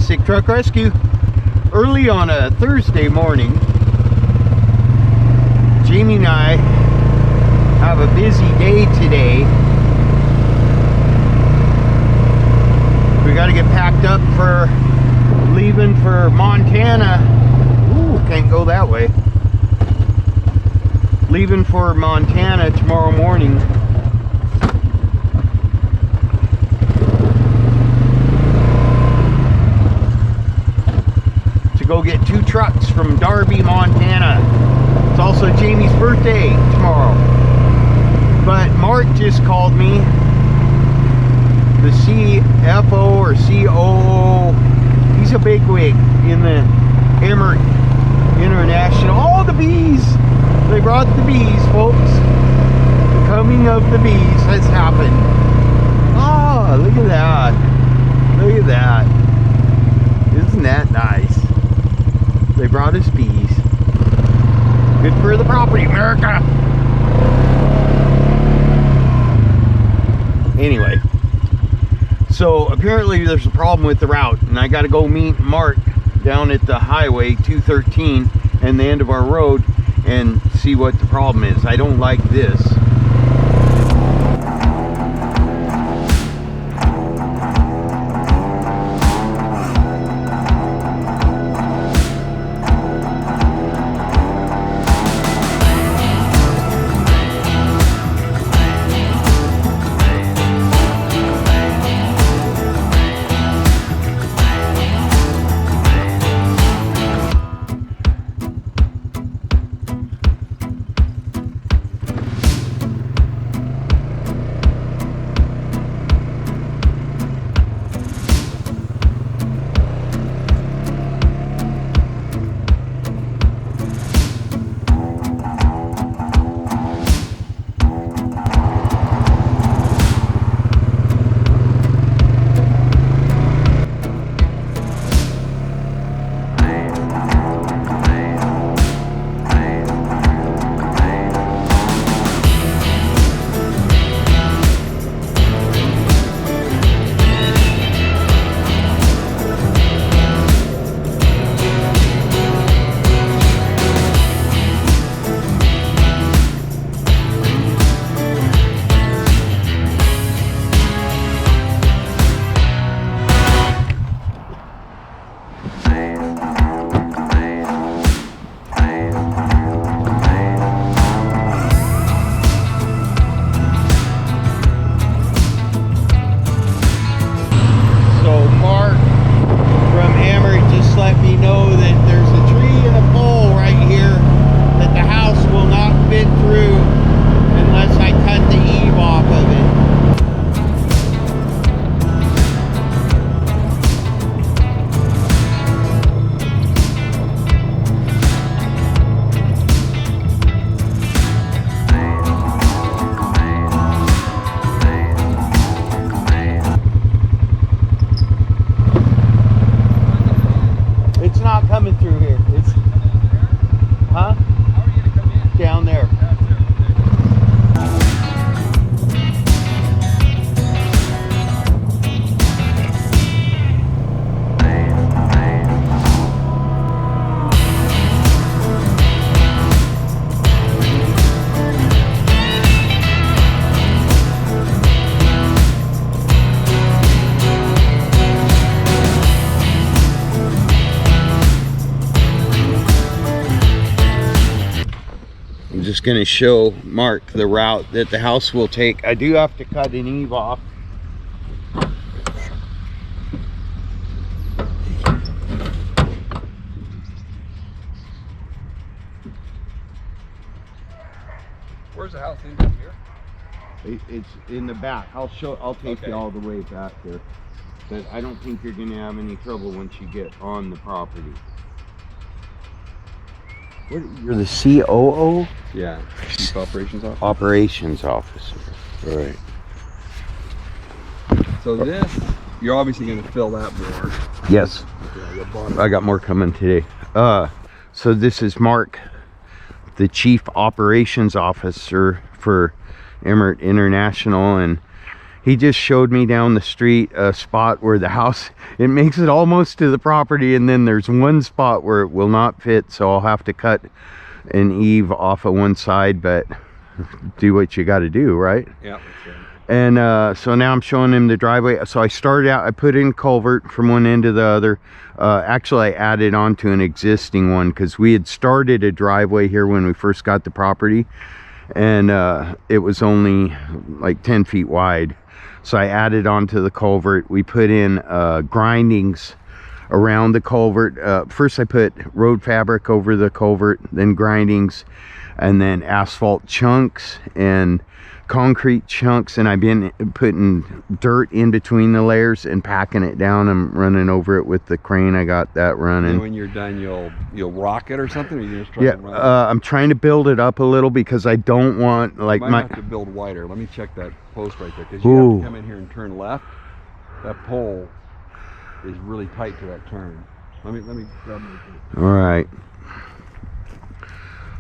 Classic Truck Rescue. Early on a Thursday morning, Jamie and I have a busy day today. We got to get packed up for leaving for Montana. Ooh, can't go that way. Leaving for Montana tomorrow morning. Go get 2 trucks from Darby, Montana. It's also Jamie's birthday tomorrow. But Mark just called me, the CFO or COO. He's a bigwig in the Emmert International. Oh, the bees! They brought the bees, folks. The coming of the bees has happened. Oh, look at that. Look at that. Isn't that nice? They brought us bees. Good for the property, America. Anyway, so apparently there's a problem with the route, and I got to go meet Mark down at the highway 213 and the end of our road and see what the problem is. I don't like this. Just going to show Mark the route that the house will take. I do have to cut an eave off. Where's the house? In here? It's in the back. I'll take you all the way back there. But I don't think you're going to have any trouble once you get on the property. What, you're the COO? Yeah, Chief Operations Officer. Operations Officer. All right. So this, you're obviously going to fill that more. Yes. I got more coming today. So this is Mark, the Chief Operations Officer for Emmert International, and he just showed me down the street a spot where the house, it makes it almost to the property, and then there's one spot where it will not fit, so I'll have to cut an eave off of one side, but do what you got to do, right? Yeah, that's right. And so now I'm showing him the driveway. So I started out, I put in culvert from one end to the other. Actually, I added on to an existing one because we had started a driveway here when we first got the property, and it was only like 10 feet wide. So I added on to the culvert. We put in grindings around the culvert. First I put road fabric over the culvert, then grindings, and then asphalt chunks and concrete chunks, and I've been putting dirt in between the layers and packing it down. I'm running over it with the crane. I got that running. And when you're done, you'll rock it or something, or you just try Yeah, to run it? I'm trying to build it up a little because I don't want, like, you might have to build wider. Let me check that post right there, because you have to come in here and turn left. That pole is really tight to that turn. Let me grab it. All right.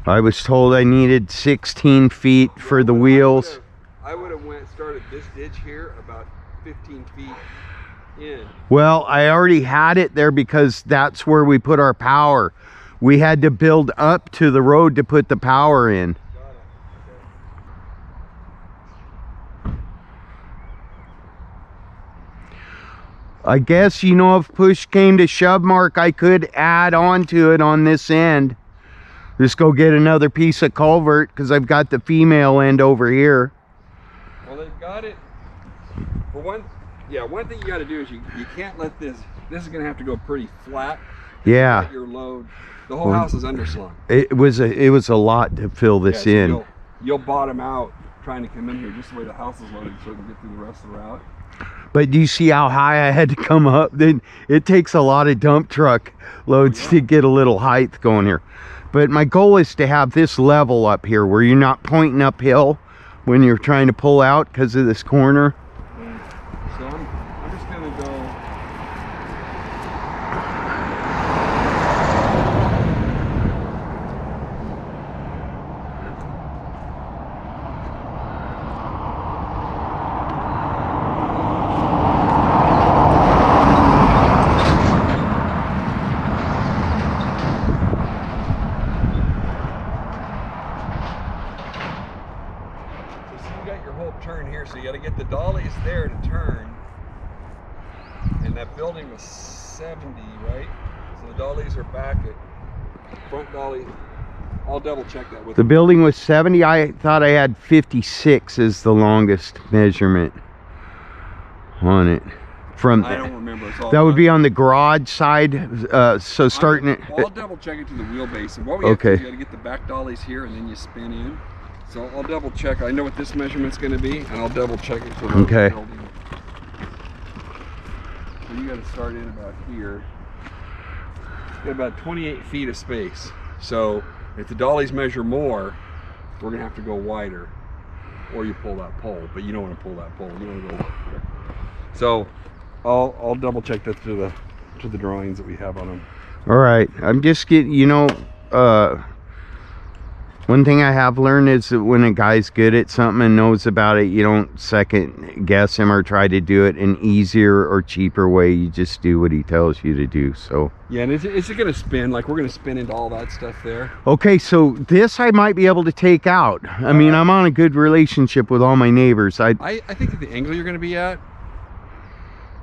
I was told I needed 16 feet for the wheels. I would have started this ditch here about 15 feet in. Well, I already had it there because that's where we put our power. We had to build up to the road to put the power in. I guess, you know, if push came to shove, Mark, I could add on to it on this end. Just go get another piece of culvert because I've got the female end over here. Well, they've got it. For one, yeah, one thing you got to do is you can't let this is going to have to go pretty flat. Yeah. Let your load. The whole house is underslung. It was a lot to fill this so in. You'll bottom out trying to come in here just the way the house is loaded so we can get through the rest of the route. But do you see how high I had to come up? Then it takes a lot of dump truck loads to get a little height going here. But my goal is to have this level up here where you're not pointing uphill when you're trying to pull out because of this corner. So I'm just going to go. Turn here, so you got to get the dollies there to turn, and that building was 70, right? So the dollies are back at front dolly. I'll double check that with the building was 70. I thought I had 56 as the longest measurement on it. From I don't remember. That would be on the garage side. So starting it. I'll double check it to the wheelbase. And what we have to do, you got to get the back dollies here, and then you spin in. So I'll double check. I know what this measurement's going to be, and I'll double check it for the building. So you got to start in about here. Got about 28 feet of space. So if the dollies measure more, we're going to have to go wider, or you pull that pole. But you don't want to pull that pole. You want to go wider. So I'll double check that to the drawings that we have on them. All right. I'm just getting, you know, one thing I have learned is that when a guy's good at something and knows about it, you don't second guess him or try to do it an easier or cheaper way. You just do what he tells you to do. So yeah, and it's going to spin, like we're going to spin into all that stuff there. Okay, so this I might be able to take out. I mean, I'm on a good relationship with all my neighbors. I think at the angle you're going to be at,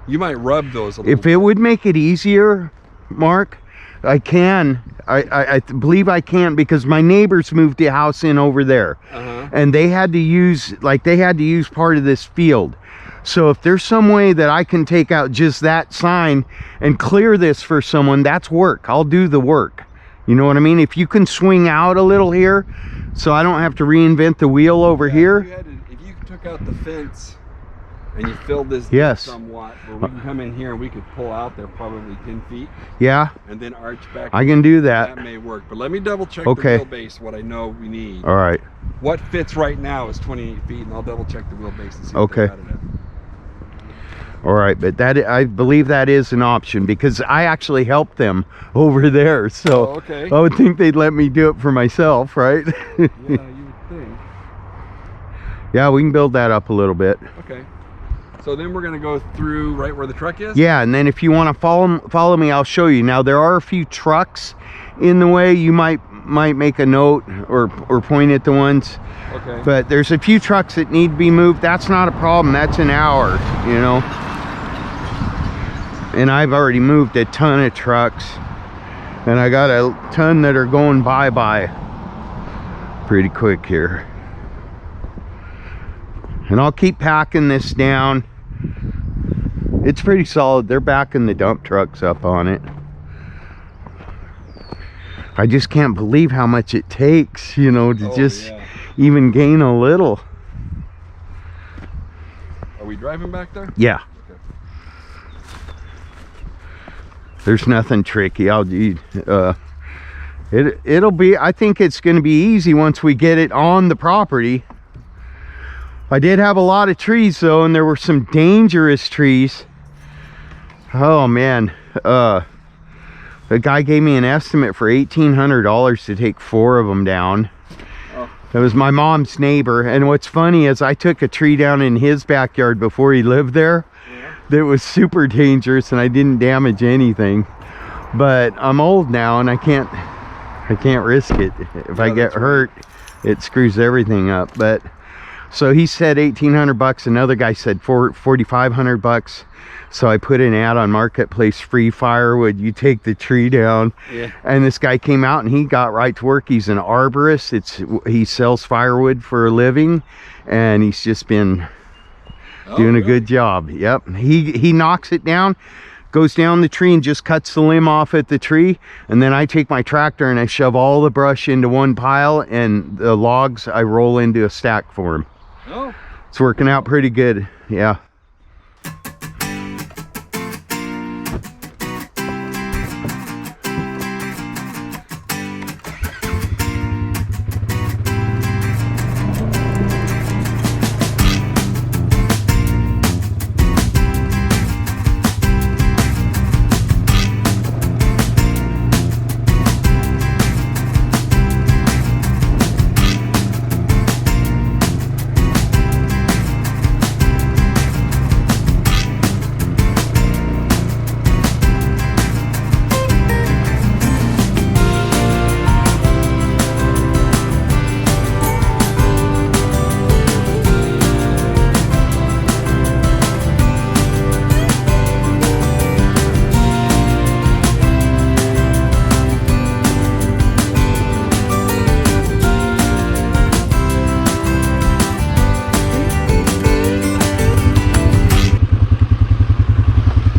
you might rub those a little if bit. It would make it easier, Mark, I can. I believe I can, because my neighbors moved the house in over there, and they had to use part of this field. So if there's some way that I can take out just that sign and clear this for someone, that's work. I'll do the work. You know what I mean? If you can swing out a little here so I don't have to reinvent the wheel over here. If you took out the fence and you filled this somewhat, where we can come in here and we could pull out there probably 10 feet. Yeah. And then arch back. I can do that. That may work. But let me double check the wheelbase, what I know we need. All right. What fits right now is 28 feet, and I'll double check the wheelbase and see if they got it in. All right, but I believe that is an option, because I actually helped them over there. So I would think they'd let me do it for myself, right? Yeah, you would think. Yeah, we can build that up a little bit. Okay. So then we're gonna go through right where the truck is? Yeah, and then if you want to follow me, I'll show you. Now there are a few trucks in the way. You might make a note or point at the ones. Okay. But there's a few trucks that need to be moved. That's not a problem. That's an hour, you know. And I've already moved a ton of trucks. And I got a ton that are going bye-bye pretty quick here. And I'll keep packing this down. It's pretty solid. They're backing the dump trucks up on it. I just can't believe how much it takes, you know, to even gain a little. Are we driving back there? Yeah. Okay. There's nothing tricky. It'll be, I think it's going to be easy once we get it on the property. I did have a lot of trees though, and there were some dangerous trees. Oh man, the guy gave me an estimate for $1,800 to take 4 of them down. Oh. That was my mom's neighbor, and what's funny is I took a tree down in his backyard before he lived there. Yeah. That was super dangerous, and I didn't damage anything. But I'm old now, and I can't risk it. If I get hurt, it screws everything up. But so he said $1,800. Another guy said $4,500. So I put an ad on Marketplace, free firewood. You take the tree down. Yeah. And this guy came out and he got right to work. He's an arborist. He sells firewood for a living, and he's just been doing a good job. Yep. He knocks it down, goes down the tree and just cuts the limb off at the tree, and then I take my tractor and I shove all the brush into one pile, and the logs I roll into a stack for him. Oh. It's working out pretty good. Yeah.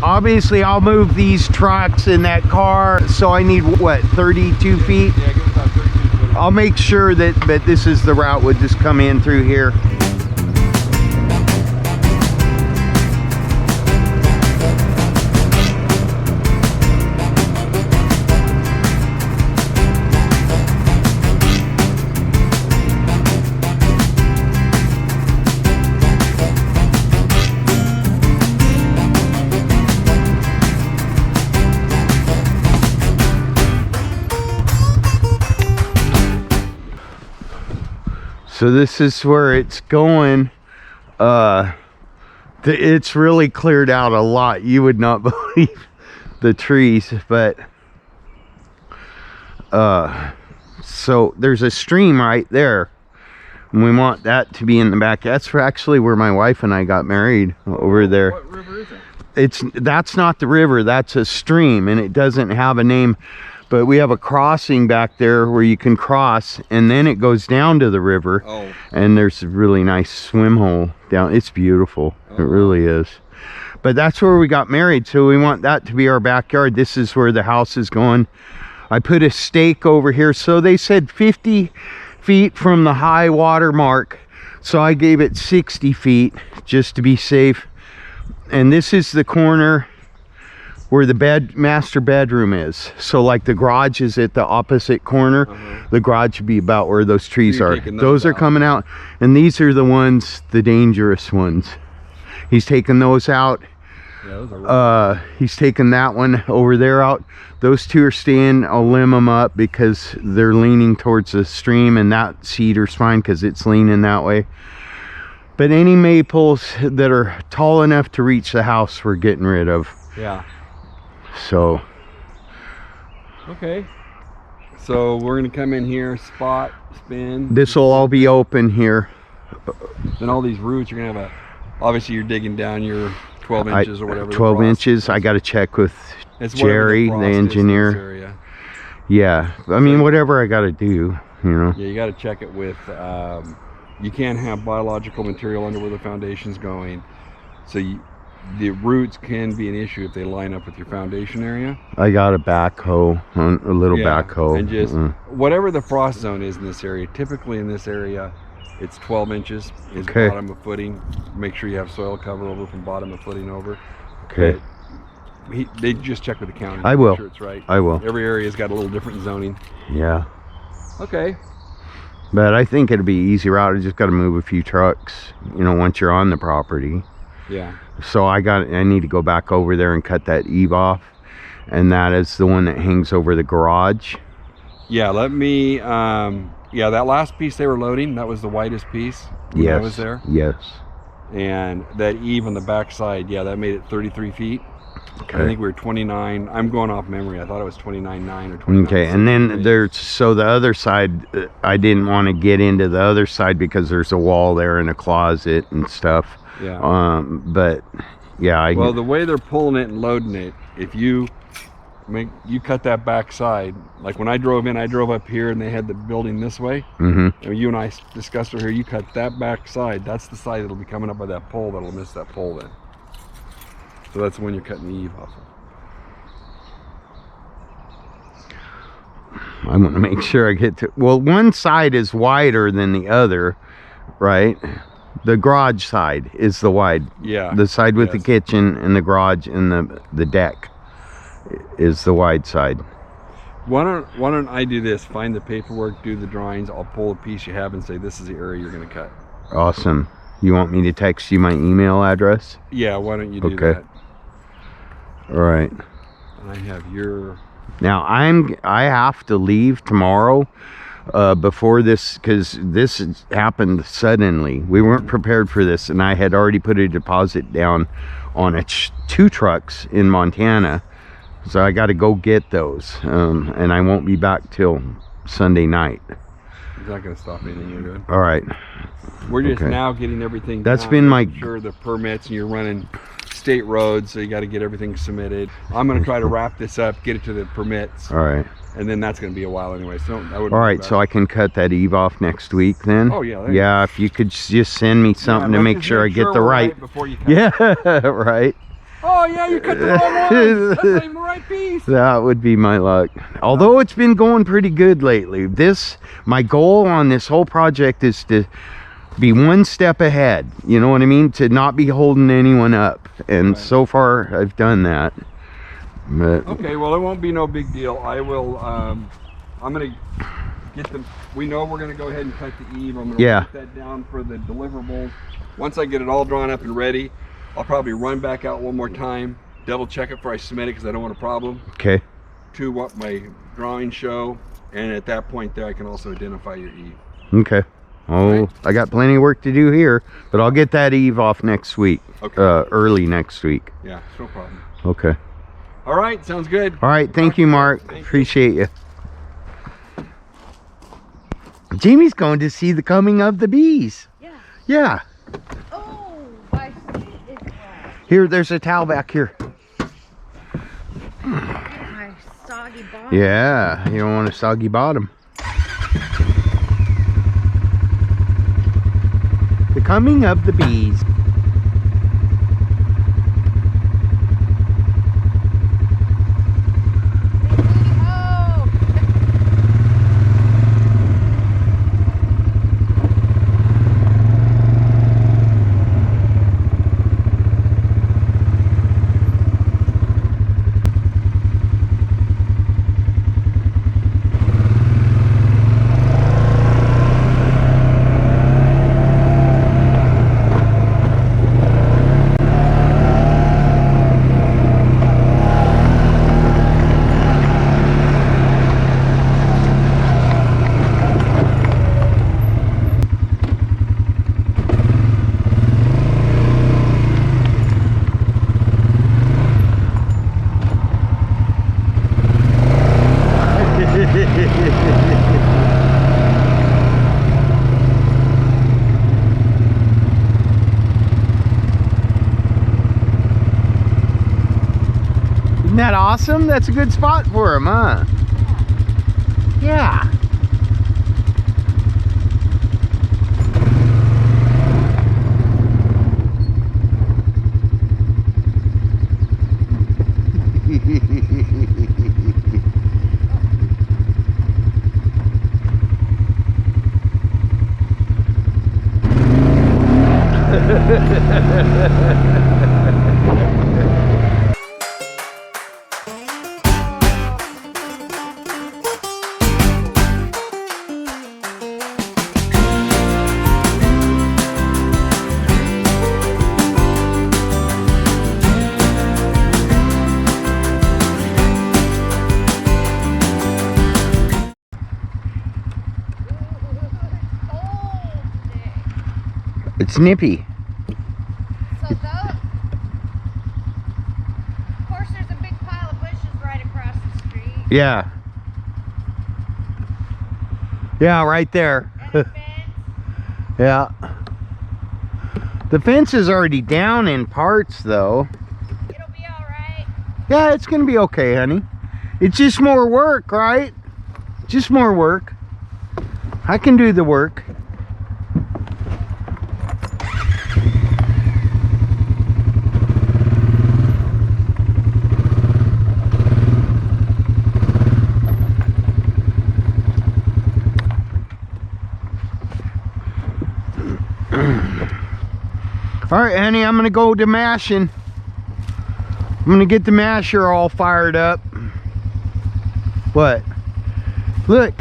Obviously, I'll move these trucks in that car, so I need, what, 32 feet? Yeah, give it about 32 feet. I'll make sure that this is the route, would just come in through here. So this is where it's going. It's really cleared out a lot. You would not believe the trees, but so there's a stream right there, and we want that to be in the back. That's actually where my wife and I got married, over there. What river is it? That's not the river, that's a stream, and it doesn't have a name. But we have a crossing back there where you can cross, and then it goes down to the river. Oh. And there's a really nice swim hole down. It's beautiful. Oh. It really is. But that's where we got married, so we want that to be our backyard. This is where the house is going. I put a stake over here. So they said 50 feet from the high water mark. So I gave it 60 feet just to be safe. And this is the corner where the master bedroom is. So like the garage is at the opposite corner. The garage would be about where those trees are. Those are coming out, and these are the ones, the dangerous ones. He's taking those out. Yeah, those are he's taking that one over there out. Those two are staying. I'll limb them up because they're leaning towards the stream, and that cedar's fine because it's leaning that way. But any maples that are tall enough to reach the house, we're getting rid of. Yeah. So. Okay. So we're gonna come in here, spot, spin. This will all be open here. Then all these roots, you're gonna have obviously you're digging down your 12 inches or whatever. 12 inches. I got to check with Jerry, the engineer. Yeah. I mean, whatever I got to do, you know. Yeah, you got to check it with, you can't have biological material under where the foundation's going. So the roots can be an issue if they line up with your foundation area. I got a backhoe, a little backhoe. And just whatever the frost zone is in this area, typically in this area, it's 12 inches is bottom of footing. Make sure you have soil cover over from bottom of footing over. Okay. They just check with the county. I will. Make sure it's right. I will. Every area's got a little different zoning. Yeah. Okay. But I think it'll be easy route. I just got to move a few trucks, you know, once you're on the property. Yeah. So I need to go back over there and cut that eave off, and that is the one that hangs over the garage. Yeah. Let me. Yeah, that last piece they were loading, that was the widest piece. Yes. I was there. Yes. And that eave on the back side, yeah, that made it 33 feet. Okay. I think we were 29. I'm going off memory. I thought it was 29.9 or 29. Okay, and then there's, so the other side, I didn't want to get into the other side because there's a wall there and a closet and stuff. Yeah. But yeah. Well, the way they're pulling it and loading it, if you cut that back side, like when I drove in, I drove up here and they had the building this way. Mm-hmm. And you and I discussed it here. You cut that back side. That's the side that'll be coming up by that pole. That'll miss that pole then. So that's when you're cutting the eave off of. I want to make sure I get to. Well, one side is wider than the other, right? The garage side is the wide. Yeah. The side with the kitchen and the garage and the deck is the wide side. Why don't I do this? Find the paperwork, do the drawings. I'll pull a piece you have and say this is the area you're going to cut. Awesome. You want me to text you my email address? Yeah. Why don't you do that? All right. And I have your. Now I have to leave tomorrow before this, because this happened suddenly. We weren't prepared for this, and I had already put a deposit down on 2 trucks in Montana. So I got to go get those, and I won't be back till Sunday night. It's not going to stop anything you're doing. All right. We're just now getting everything. That's been my. Sure, the permits, and you're running state roads, so you got to get everything submitted. I'm going to try to wrap this up, get it to the permits. All right. And then that's going to be a while anyway. So I wouldn't. All right, so I can cut that eave off next week then. Oh yeah. Yeah, if you could just send me something to make sure I get the right. Before you cut. Yeah, right. Oh yeah, you cut the wrong one. That's not even the right piece. That would be my luck. Although it's been going pretty good lately. My goal on this whole project is to be one step ahead. You know what I mean? To not be holding anyone up. And so far, I've done that. But okay, well, it won't be no big deal. I will. I'm gonna get them. We know we're gonna go ahead and cut the eave. I'm gonna put that down for the deliverables. Once I get it all drawn up and ready, I'll probably run back out one more time, double check it before I submit it because I don't want a problem. Okay. To what my drawings show, and at that point there, I can also identify your eave. Okay. Oh, I got plenty of work to do here, but I'll get that eave off next week. Okay. Early next week. Yeah, no problem. Okay. All right, sounds good. All right, thank you, Mark. Appreciate you. Jamie's going to see the coming of the bees. Yeah. Yeah. Oh, my feet is wet. Here, there's a towel back here. My soggy bottom. Yeah, you don't want a soggy bottom. The coming of the bees. awesome? That's a good spot for him, huh? Yeah. It's nippy. So those, of course, there's a big pile of bushes right across the street. Yeah. Yeah, right there. And a fence. Yeah. The fence is already down in parts, though. It'll be all right. Yeah, it's gonna be okay, honey. It's just more work, right? Just more work. I can do the work. All right, honey, I'm gonna go to mashing. I'm gonna get the masher all fired up. What? Look,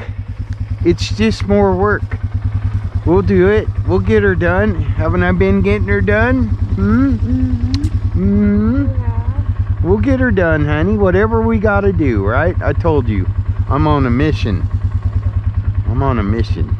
it's just more work. We'll do it. We'll get her done. Haven't I been getting her done? We'll get her done, honey. Whatever we gotta do, right? I told you, I'm on a mission. I'm on a mission.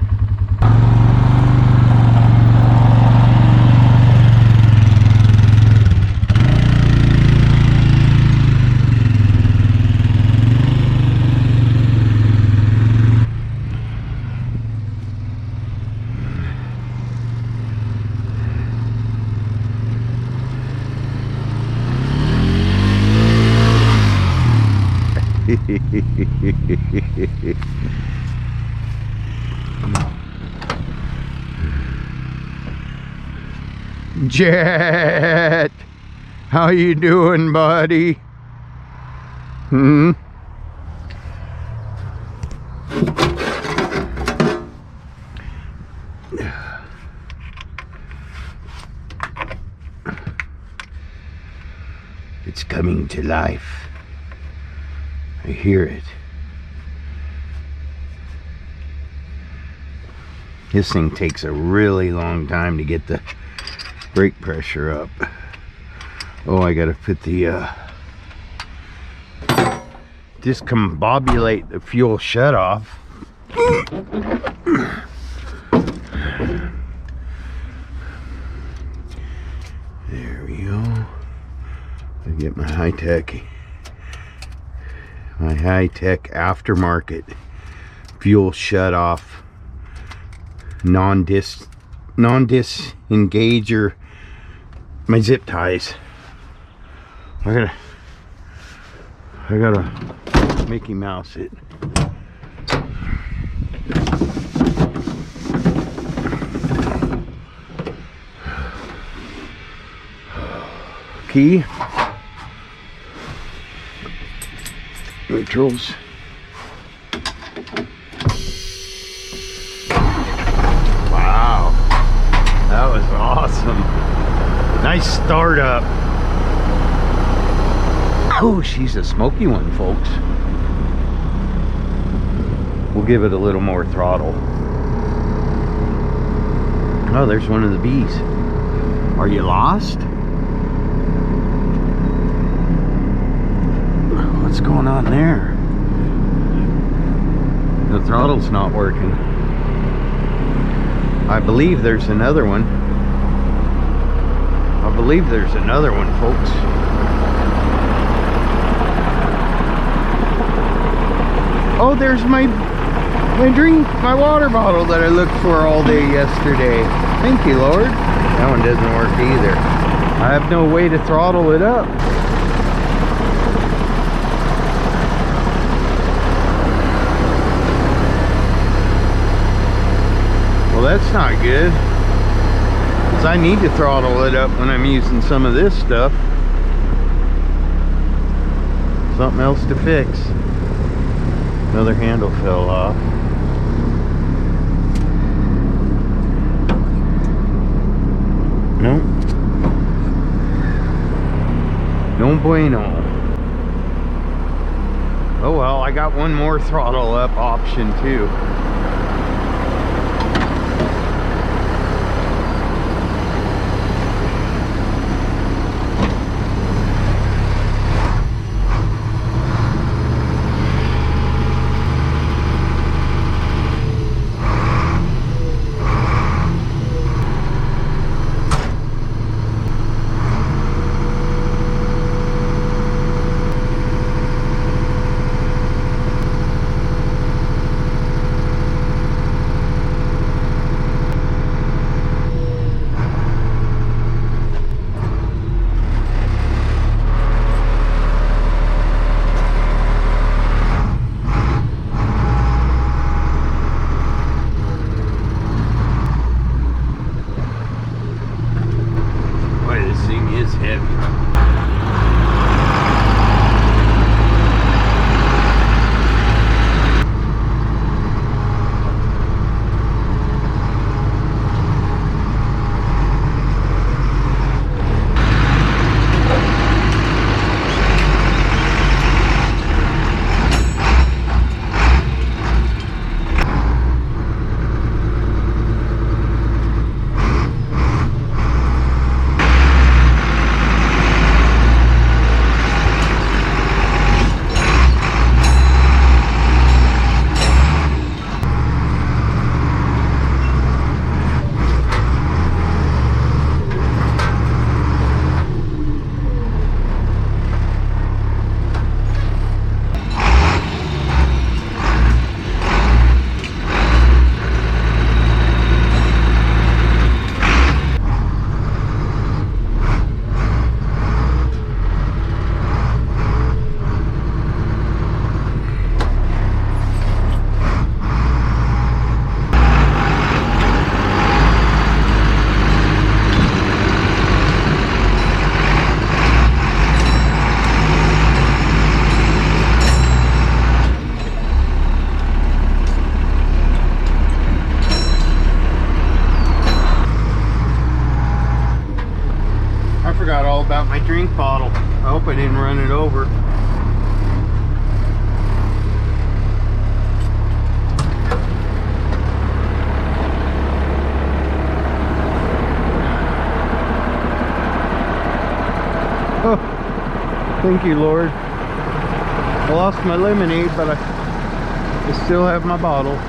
Jet, how you doing, buddy? Hmm? It's coming to life. I hear it. This thing takes a really long time to get the brake pressure up. Oh, I gotta put the discombobulate the fuel shutoff. There we go. I get my high-tech aftermarket fuel shutoff non-disengager my zip ties. I gotta Mickey Mouse it. Key. Neutrals. Wow, that was awesome. Nice startup. Oh, she's a smoky one, folks. We'll give it a little more throttle. Oh, there's one of the bees. Are you lost? What's going on there? The throttle's not working. I believe there's another one. I believe there's another one, folks. Oh, there's my water bottle that I looked for all day yesterday. Thank you, Lord. That one doesn't work either. I have no way to throttle it up. that's not good. Because I need to throttle it up when I'm using some of this stuff. Something else to fix. Another handle fell off. Nope. No bueno. Oh well, I got one more throttle up option too. Forgot all about my drink bottle. I hope I didn't run it over. Oh, thank you, Lord. I lost my lemonade, but I still have my bottle.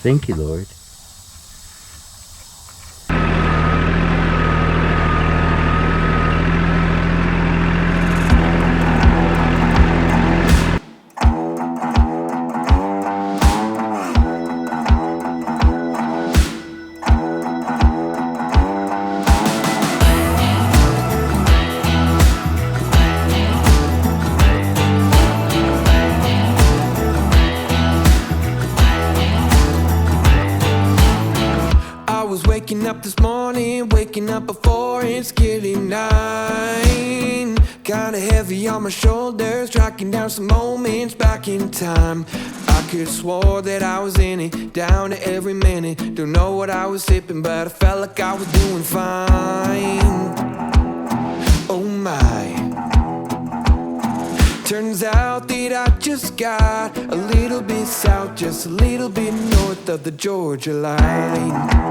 Thank you, Lord. Waking up this morning, waking up before it's getting 9. Kinda heavy on my shoulders, tracking down some moments back in time. I could've swore that I was in it, down to every minute. Don't know what I was sipping, but I felt like I was doing fine. Oh my. Turns out that I just got a little bit south, just a little bit north of the Georgia line.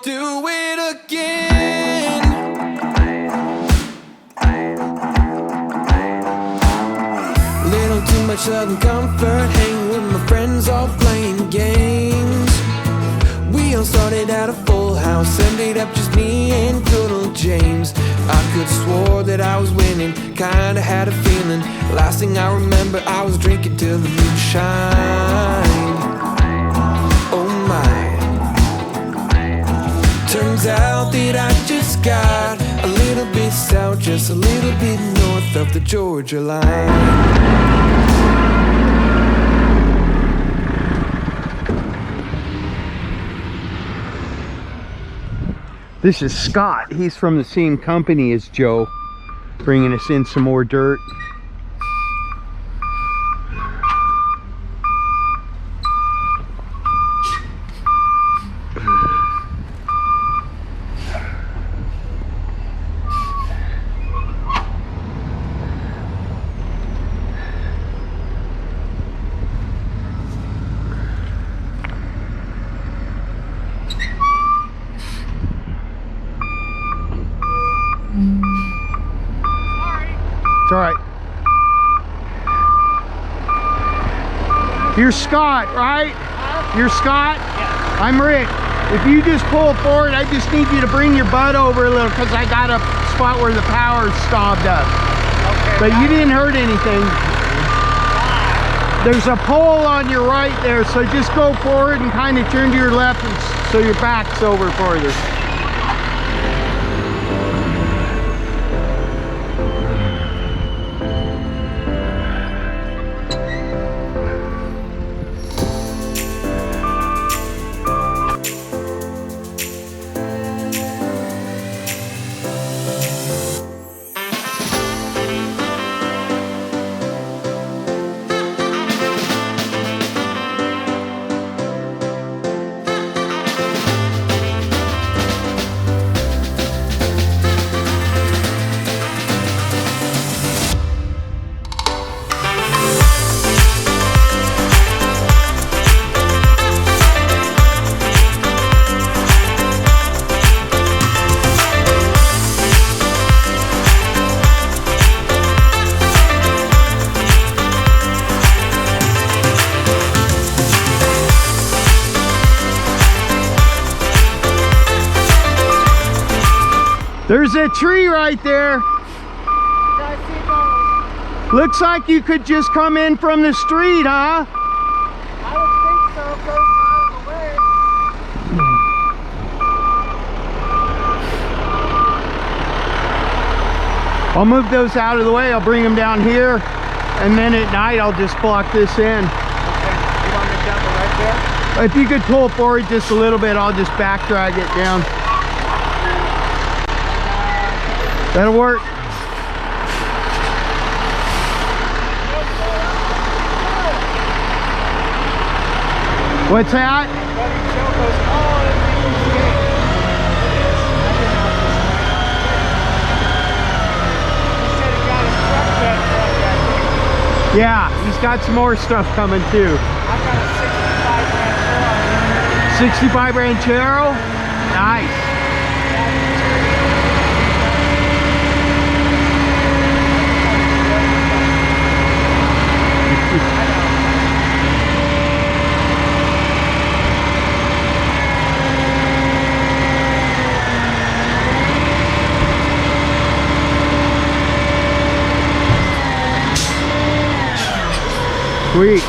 Do it again. Little too much southern comfort, hanging with my friends, all playing games. We all started at a full house, ended up just me and good old James. I could've swore that I was winning, kinda had a feeling. Last thing I remember, I was drinking till the moon shined. Oh my. Turns out that I just got a little bit south, just a little bit north of the Georgia line. This is Scott. He's from the same company as Joe, bringing us in some more dirt. It's all right. You're Scott, right? You're Scott? Yeah. I'm Rick. If you just pull forward, I just need you to bring your butt over a little because I got a spot where the power's stopped up. Okay. But you didn't hurt anything. There's a pole on your right there, so just go forward and kind of turn to your left so your back's over further. There's a tree right there. Looks like you could just come in from the street, huh? I would think so, if those were out of the way. I'll move those out of the way. I'll bring them down here, and then at night I'll just block this in. Okay, you want me to dump it right there? If you could pull forward just a little bit, I'll just back drag it down. That'll work. What's that? Yeah, he's got some more stuff coming too. I've got a 65 65 Ranchero. Ranchero? Nice. Sweet.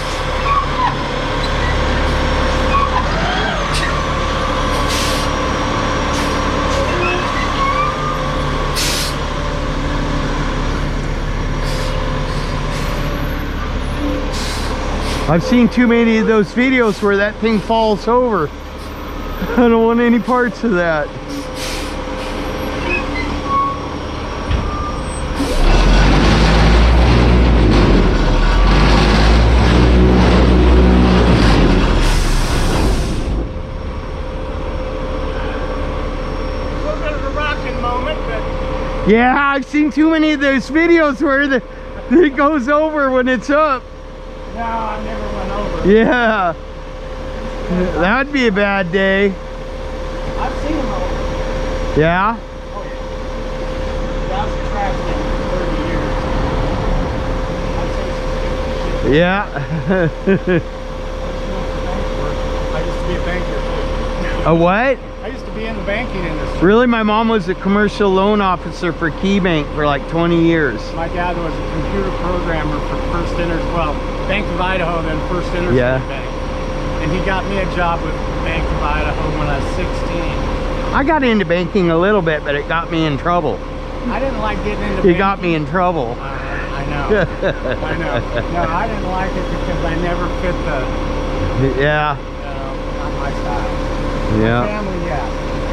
I've seen too many of those videos where that thing falls over. I don't want any parts of that. Yeah, I've seen too many of those videos where it goes over when it's up. No, I never went over. Yeah. That'd be a bad day. I've seen them over. Yeah? Oh, yeah. That was a trash thing for 30 years. Yeah. I used to be a banker. A what? I used to be in the banking industry. Really? My mom was a commercial loan officer for KeyBank for like 20 years. My dad was a computer programmer for First Interstate, well, Bank of Idaho, then First Interstate Bank. And he got me a job with Bank of Idaho when I was 16. I got into banking a little bit, but it got me in trouble. I didn't like getting into It got me in trouble. I know. I know. No, I didn't like it because I never fit the, Yeah. not my style. Yeah. Family, yeah.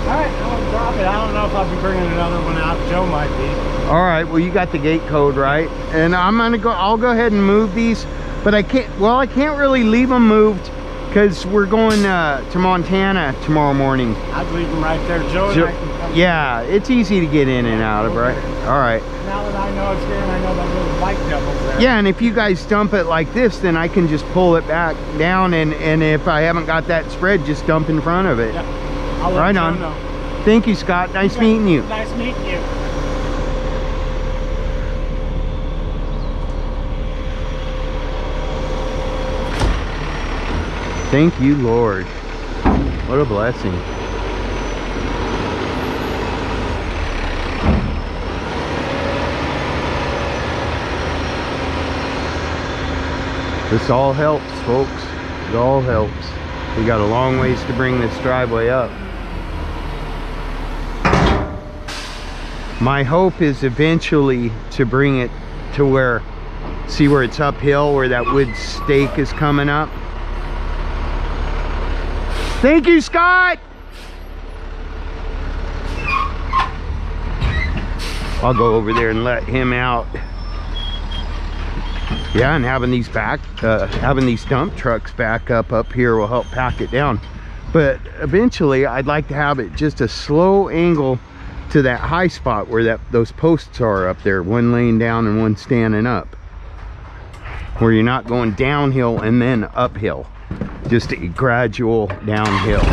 All right, I'm gonna drop it. I don't know if I'll be bringing another one out. Joe might be. All right. Well, you got the gate code right, and I'll go ahead and move these, but I can't. Well, I can't really leave them moved because we're going to Montana tomorrow morning. I'd leave them right there. Joe and I can come. Yeah, it's easy to get in and out of, right? All right. Now that I know it's here and I know that little bike devil's there. Yeah, and if you guys dump it like this, then I can just pull it back down, and if I haven't got that spread, just dump in front of it. Yep. I'll let Right Joe on. know. Thank you, Scott. Nice meeting you. Nice meeting you. Thank you, Lord. What a blessing. This all helps, folks. It all helps. We got a long ways to bring this driveway up. My hope is eventually to bring it to where, see where it's uphill, where that wood stake is coming up. Thank you, Scott. I'll go over there and let him out. Yeah, and having these dump trucks back up here will help pack it down. But eventually, I'd like to have it just a slow angle to that high spot where those posts are up there, one laying down and one standing up, where you're not going downhill and then uphill, just a gradual downhill.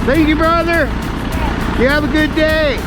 Thank you, brother. You have a good day.